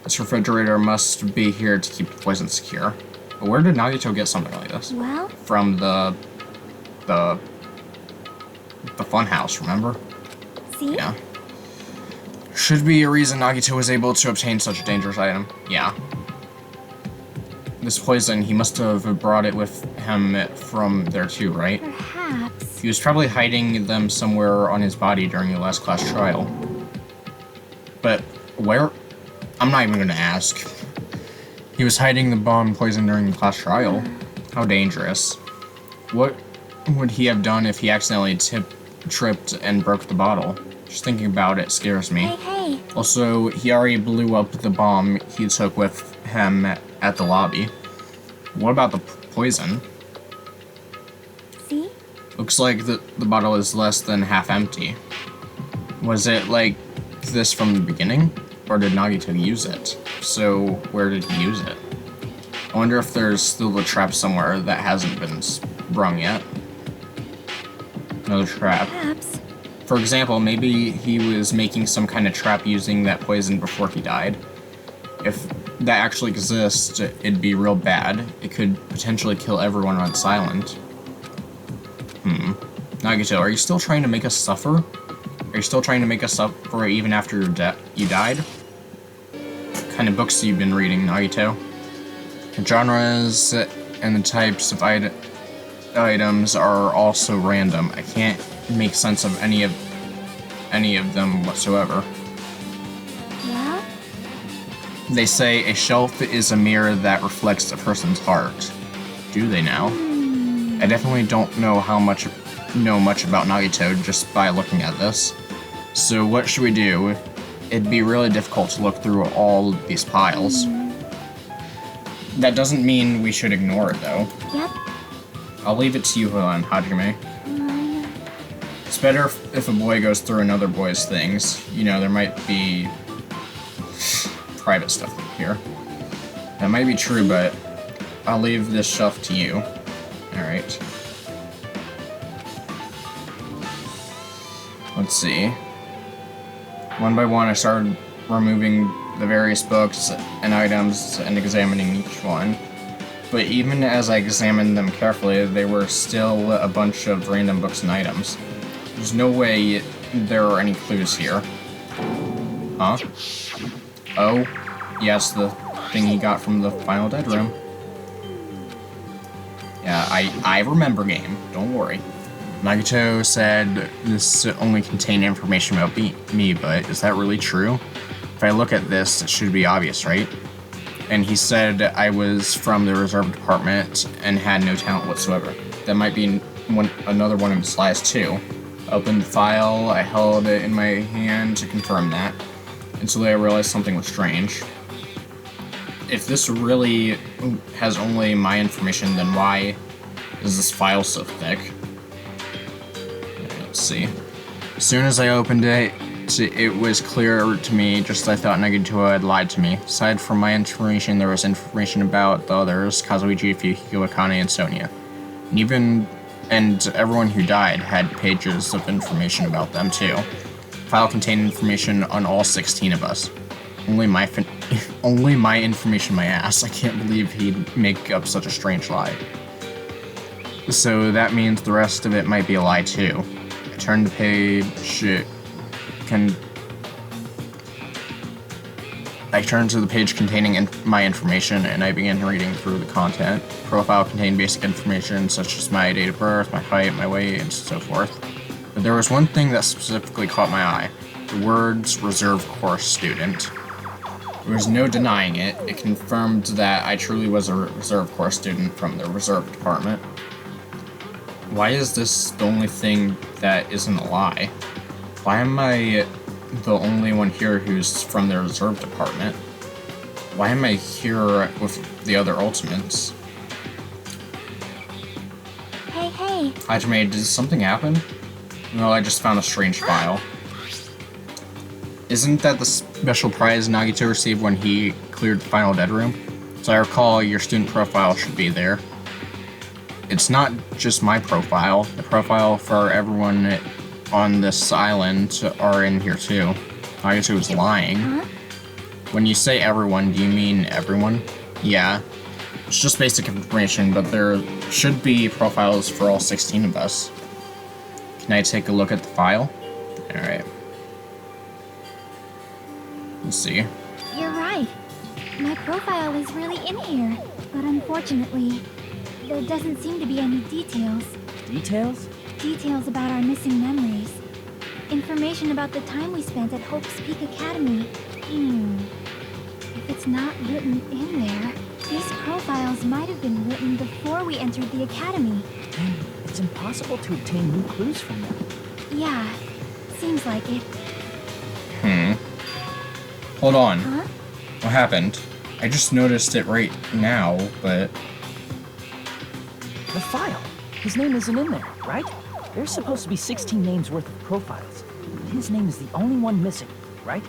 This refrigerator must be here to keep the poison secure. But where did Nagito get something like this?
Well?
From the fun house, remember?
See?
Yeah. Should be a reason Nagito was able to obtain such a dangerous item. Yeah. This poison, he must have brought it with him from there too, right?
Perhaps.
He was probably hiding them somewhere on his body during the last class trial. But where? I'm not even gonna ask. He was hiding the bomb poison during the class trial. How dangerous. What would he have done if he accidentally tripped and broke the bottle? Just thinking about it scares me.
Hey.
Also, he already blew up the bomb he took with him at the lobby. What about the poison?
See?
Looks like the bottle is less than half empty. Was it like this from the beginning? Or did Nagito use it? So, where did he use it? I wonder if there's still a trap somewhere that hasn't been sprung yet. Another trap.
Perhaps.
For example, maybe he was making some kind of trap using that poison before he died. If that actually exists, it'd be real bad. It could potentially kill everyone on silent. Nagito, are you still trying to make us suffer? Are you still trying to make us suffer even after you died? What kind of books have you been reading, Nagito? The genres and the types of items are also random. I can't make sense of any of them whatsoever.
Well?
They say a shelf is a mirror that reflects a person's heart. Do they now? I definitely don't know much about Nagito just by looking at this. So what should we do? It'd be really difficult to look through all these piles. That doesn't mean we should ignore it, though.
Yep.
I'll leave it to you, Hajime. It's better if a boy goes through another boy's things. You know, there might be private stuff here. That might be true, but I'll leave this shelf to you. Alright. Let's see. One by one, I started removing the various books and items and examining each one. But even as I examined them carefully, there were still a bunch of random books and items. There's no way there are any clues here. Huh? Oh, yes, the thing he got from the Final Dead room. Yeah, I remember game, don't worry. Nagito said this only contained information about me, but is that really true? If I look at this, it should be obvious, right? And he said I was from the reserve department and had no talent whatsoever. That might be another one of his lies too. I opened the file, I held it in my hand to confirm that, until I realized something was strange. if this really has only my information, then why is this file so thick? Let's see. As soon as I opened it, it was clear to me just I thought Nagito had lied to me. Aside from my information, there was information about the others, Kazuichi, Fukiko, Akane, and Sonia. And everyone who died had pages of information about them too. The file contained information on all 16 of us. Only my information, my ass. I can't believe he'd make up such a strange lie. So that means the rest of it might be a lie too. I turned the page. I turned to the page containing my information, and I began reading through the content. The profile contained basic information such as my date of birth, my height, my weight, and so forth. But there was one thing that specifically caught my eye. The words reserve course student. There was no denying it. It confirmed that I truly was a reserve course student from the reserve department. Why is this the only thing that isn't a lie? Why am I the only one here who's from the reserve department? Why am I here with the other Ultimates?
Hey.
Hajime, did something happen? No, I just found a strange file. Isn't that the special prize Nagito received when he cleared the final dead room? As I recall, your student profile should be there. It's not just my profile. The profile for everyone on this island are in here too. Nagito was lying.
Huh?
When you say everyone, do you mean everyone? Yeah. It's just basic information, but there should be profiles for all 16 of us. Can I take a look at the file? Alright. Let's see.
You're right. My profile is really in here, but unfortunately, there doesn't seem to be any details.
Details?
Details about our missing memories. Information about the time we spent at Hope's Peak Academy. If it's not written in there, these profiles might have been written before we entered the academy.
Then it's impossible to obtain new clues from them.
Yeah, seems like it.
Hold on.
Huh?
What happened? I just noticed it right now, but...
The file. His name isn't in there, right? There's supposed to be 16 names worth of profiles. But his name is the only one missing, right?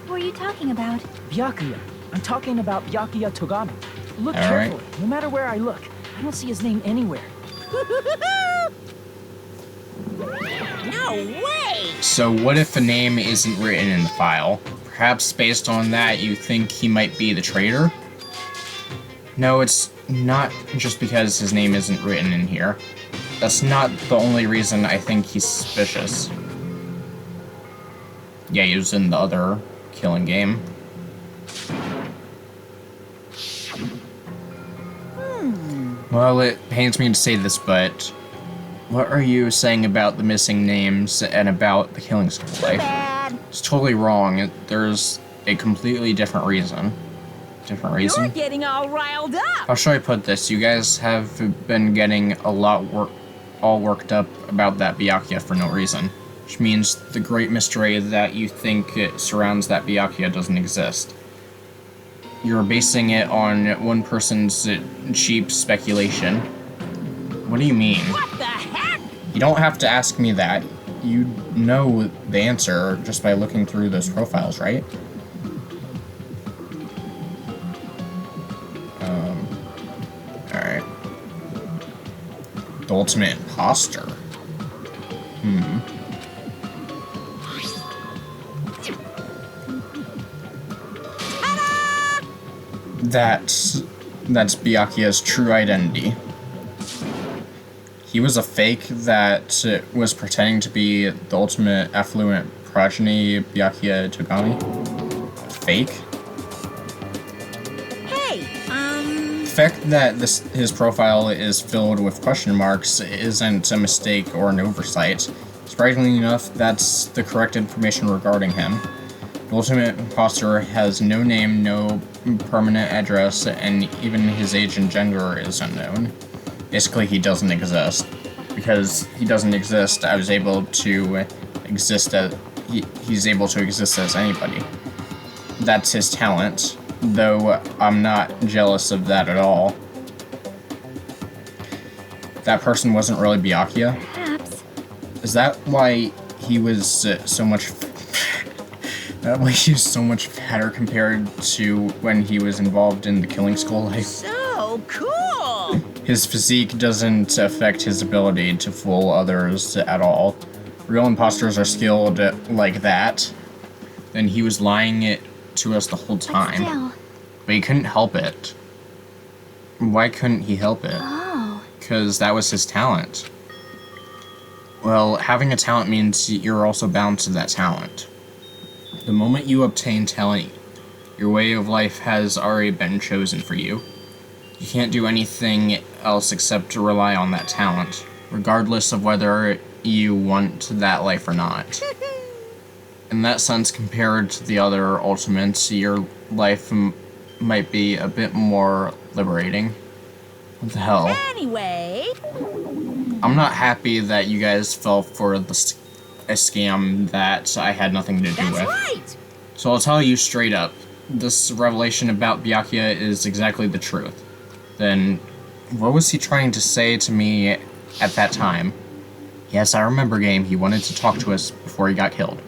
What are you talking about?
Byakuya. I'm talking about Byakuya Togami. Look
All right.
carefully. No matter where I look, I don't see his name anywhere.
No way!
So what if a name isn't written in the file? Perhaps based on that, you think he might be the traitor? No, it's not just because his name isn't written in here. That's not the only reason I think he's suspicious. Yeah, he was in the other killing game. Well, it pains me to say this, but what are you saying about the missing names and about the killing school life?
Bad.
It's totally wrong. There's a completely different reason. Different reason?
You're getting all riled up.
How should I put this? You guys have been getting a lot all worked up about that Byakuya for no reason. Which means the great mystery that you think it surrounds that Byakuya doesn't exist. You're basing it on one person's cheap speculation. What do you mean?
What the heck?
You don't have to ask me that. You know the answer just by looking through those profiles, right? Alright. The ultimate imposter. That's Byakuya's true identity. He was a fake that was pretending to be the ultimate affluent progeny, Byakuya Togami. Fake?
Hey,
The fact that his profile is filled with question marks isn't a mistake or an oversight. Surprisingly enough, that's the correct information regarding him. The ultimate imposter has no name, no permanent address, and even his age and gender is unknown. Basically, he doesn't exist. Because he doesn't exist, I was able to exist as... He's able to exist as anybody. That's his talent. Though I'm not jealous of that at all. That person wasn't really Byakuya?
Perhaps.
Is that why he was so much... that why he was so much fatter compared to when he was involved in the Killing Skull life?
So cool!
His physique doesn't affect his ability to fool others at all. Real imposters are skilled like that. And he was lying to us the whole time.
Still.
But he couldn't help it. Why couldn't he help it?
Oh.
Because that was his talent. Well, having a talent means you're also bound to that talent. The moment you obtain talent, your way of life has already been chosen for you. You can't do anything else except to rely on that talent, regardless of whether you want that life or not. In that sense, compared to the other ultimates, your life might be a bit more liberating. What the hell?
Anyway,
I'm not happy that you guys fell for a scam that I had nothing to do
that's
with.
right.
So I'll tell you straight up, this revelation about Byakuya is exactly the truth. Then, what was he trying to say to me at that time? Yes, I remember, game, he wanted to talk to us before he got killed.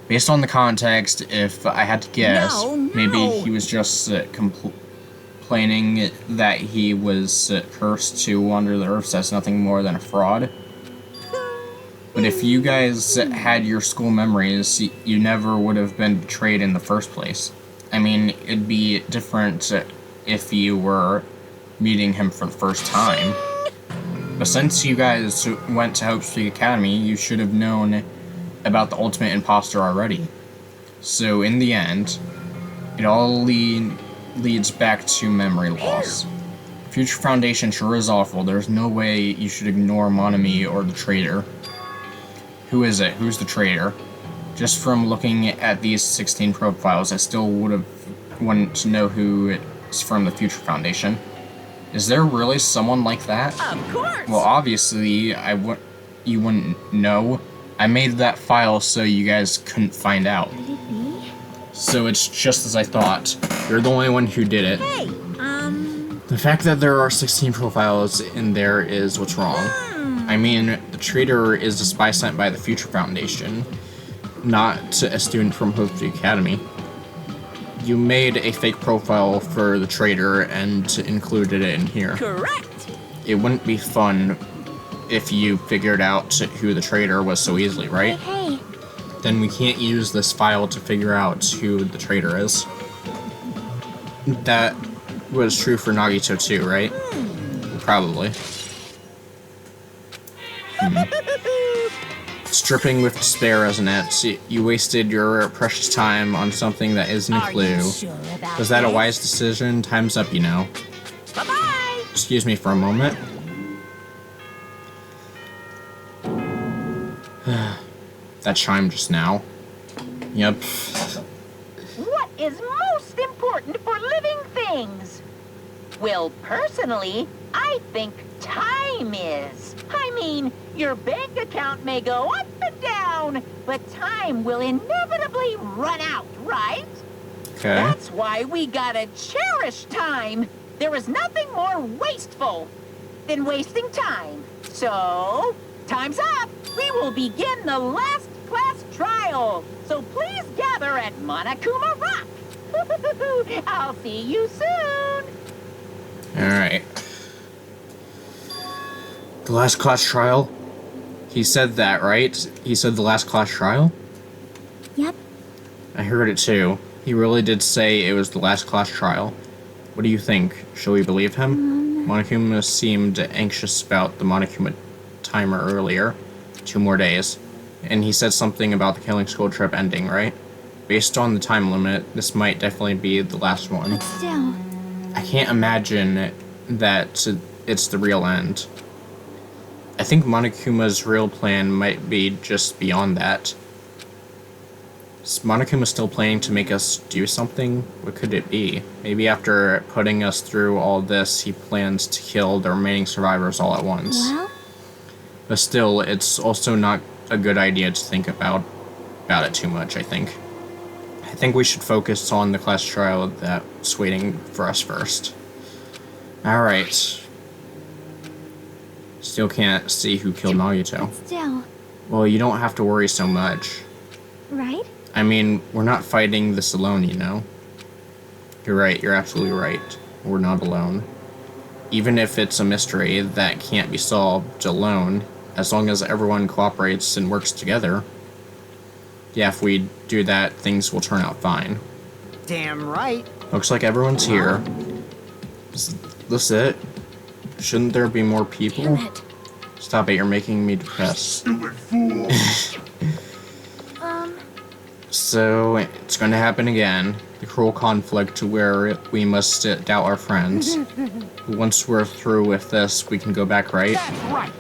Based on the context, if I had to guess,
No.
maybe he was just complaining that he was cursed to wander the earth as nothing more than a fraud. But if you guys had your school memories, you never would have been betrayed in the first place. I mean, it'd be different if you were meeting him for the first time. But since you guys went to Hope Peak Academy, you should have known about the ultimate imposter already. So in the end, it all leads back to memory loss. Future Foundation sure is awful. There's no way you should ignore Monami or the traitor. Who is it? Who's the traitor? Just from looking at these 16 profiles, I still wanted to know who is from the Future Foundation. Is there really someone like that?
Of course.
Well, obviously, you wouldn't know. I made that file so you guys couldn't find out.
Could it be?
So it's just as I thought. You're the only one who did it.
Hey,
The fact that there are 16 profiles in there is what's wrong. I mean, the traitor is a spy sent by the Future Foundation, not a student from Hope Academy. You made a fake profile for the traitor and included it in here.
correct.
It wouldn't be fun if you figured out who the traitor was so easily, right?
Hey,
Then we can't use this file to figure out who the traitor is. That was true for Nagito too, right? Probably. Stripping with despair, isn't it? You wasted your precious time on something that isn't a
Are
clue.
you sure about
Was that a
this?
wise decision? Time's up, you know.
Bye-bye.
Excuse me for a moment. That chime just now. Yep.
What is most important for living things? Well, personally, I think time is. I mean, your bank account may go up and down, but time will inevitably run out, right?
Okay.
That's why we gotta cherish time. There is nothing more wasteful than wasting time. So, time's up. We will begin the last class trial. So please gather at Monokuma Rock. I'll see you soon.
Alright. The last class trial? He said that, right? He said the last class trial?
yep.
I heard it too. He really did say it was the last class trial. What do you think? Shall we believe him? Monokuma seemed anxious about the Monokuma timer earlier. 2 more days. And he said something about the Killing School trip ending, right? Based on the time limit, this might definitely be the last one.
But still,
I can't imagine that it's the real end. I think Monokuma's real plan might be just beyond that. Is Monokuma still planning to make us do something? What could it be? Maybe after putting us through all this, he plans to kill the remaining survivors all at once.
well,
But still, it's also not a good idea to think about it too much, I think. I think we should focus on the class trial that's waiting for us first. Alright. Still can't see who killed Nagito.
But still,
Well, you don't have to worry so much.
right?
I mean, we're not fighting this alone, you know? You're right, you're absolutely right. We're not alone. Even if it's a mystery that can't be solved alone, as long as everyone cooperates and works together, yeah, if we do that, things will turn out fine.
Damn right.
Looks like everyone's here. Is this it? Shouldn't there be more people?
Damn it.
Stop it, you're making me depressed. So, it's going to happen again. The cruel conflict where we must doubt our friends. Once we're through with this, we can go back, right?
That's right.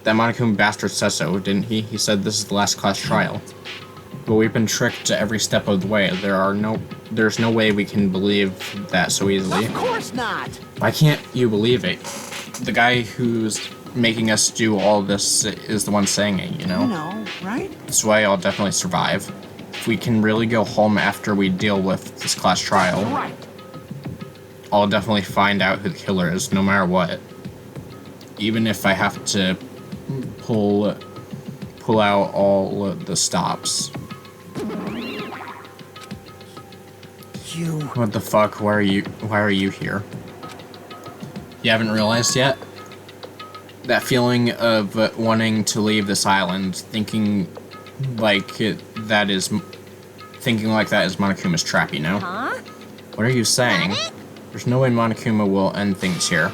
That Monokuma bastard said so, didn't he? He said this is the last class trial. But we've been tricked every step of the way. There's no way we can believe that so easily.
Of course not.
Why can't you believe it? The guy who's making us do all this is the one saying it, you know?
You know, right?
That's why I'll definitely survive. If we can really go home after we deal with this class trial,
Right.
I'll definitely find out who the killer is, no matter what. Even if I have to pull out all the stops.
You.
What the fuck? Why are you here? You haven't realized yet? That feeling of wanting to leave this island, thinking like that is Monokuma's trap, you know?
Huh?
What are you saying? There's no way Monokuma will end things here.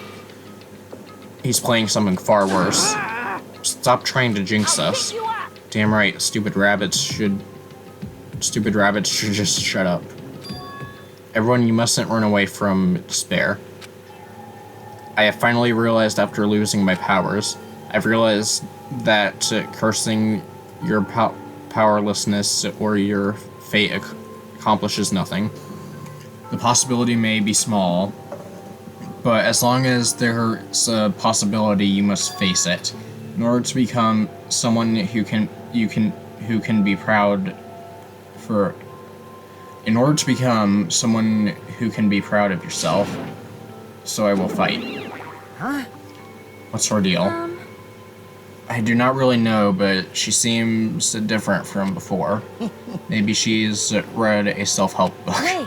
He's playing something far worse. Stop trying to jinx us. Damn right, stupid rabbits should just shut up. Everyone, you mustn't run away from despair. I have finally realized after losing my powers, I've realized that cursing your powerlessness or your fate accomplishes nothing. The possibility may be small, but as long as there's a possibility, you must face it. In order to become someone who can be proud for. In order to become someone who can be proud of yourself, so I will fight.
Huh?
What's her deal? I do not really know, but she seems different from before. Maybe she's read a self-help book.
Great.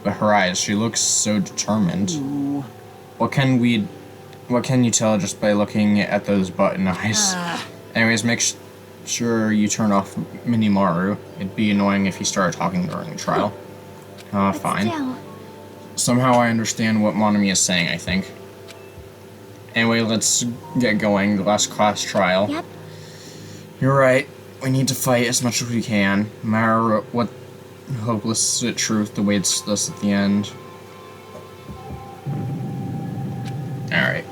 But her eyes, she looks so determined.
Ooh.
What can you tell just by looking at those button eyes? Anyways, make sure you turn off Minimaru. It'd be annoying if he started talking during the trial.
But
Fine.
still,
Somehow I understand what Monami is saying, I think. Anyway, let's get going. The last class trial.
yep.
You're right. We need to fight as much as we can, no matter what hopeless truth awaits us at the end. Alright.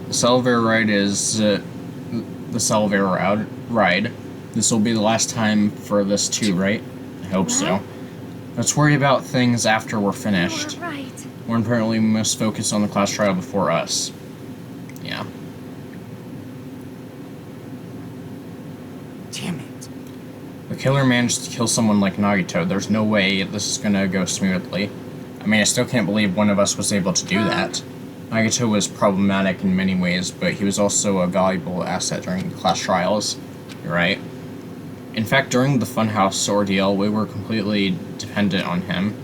The Salver ride is the Salver ride. This will be the last time for this too, right? I hope so. Let's worry about things after we're finished.
You're right.
More importantly, we must focus on the class trial before us. Yeah.
Damn it.
The killer managed to kill someone like Nagito. There's no way this is gonna go smoothly. I mean, I still can't believe one of us was able to do that. Nagito was problematic in many ways, but he was also a valuable asset during the class trials. You're right. In fact, during the Funhouse ordeal, we were completely dependent on him.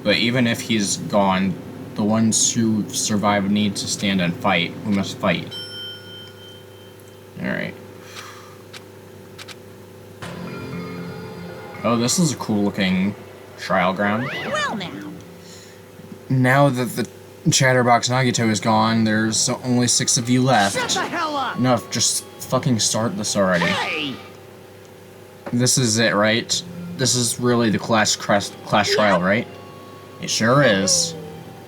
But even if he's gone, the ones who survive need to stand and fight. We must fight. Alright. Oh, this is a cool looking trial ground.
Well now.
Now that the Chatterbox Nagito is gone, there's only 6 of you left.
Shut the hell up.
Enough, just fucking start this already.
Hey.
This is it, right? This is really the class trial, right? It sure is.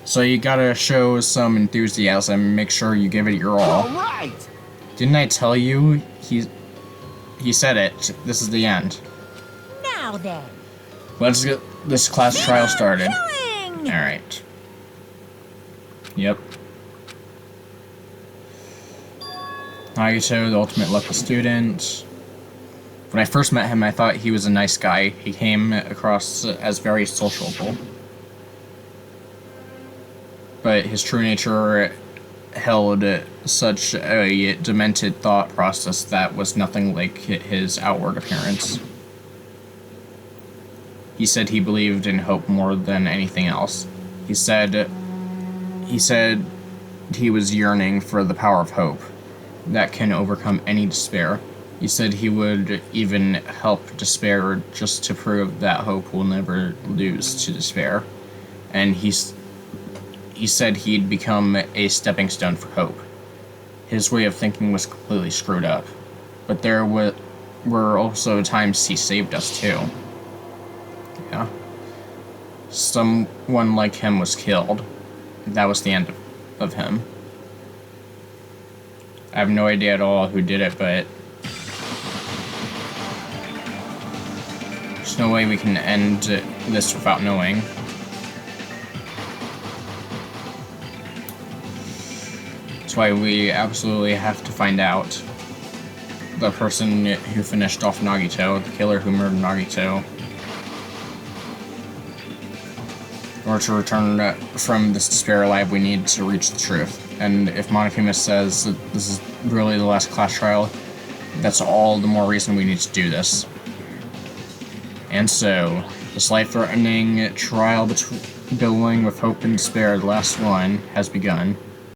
So you gotta show some enthusiasm and make sure you give it your all.
All right.
Didn't I tell you? He said it. This is the end.
Now then.
Let's get this class trial started.
Killing!
Alright. Yep. Nagito, the ultimate lucky student. When I first met him, I thought he was a nice guy. He came across as very sociable. But his true nature held such a demented thought process that was nothing like his outward appearance. He said he believed in hope more than anything else. He said he was yearning for the power of hope that can overcome any despair. He said he would even help despair just to prove that hope will never lose to despair. And he said he'd become a stepping stone for hope. His way of thinking was completely screwed up. But there were also times he saved us too. Yeah. Someone like him was killed. That was the end of him. I have no idea at all who did it, but there's no way we can end this without knowing. That's why we absolutely have to find out. The person who finished off Nagito, the killer who murdered Nagito. In order to return from this despair alive, we need to reach the truth. And if Monokuma says that this is really the last class trial, that's all the more reason we need to do this. And so, this life-threatening trial billowing with hope and despair, the last one, has begun.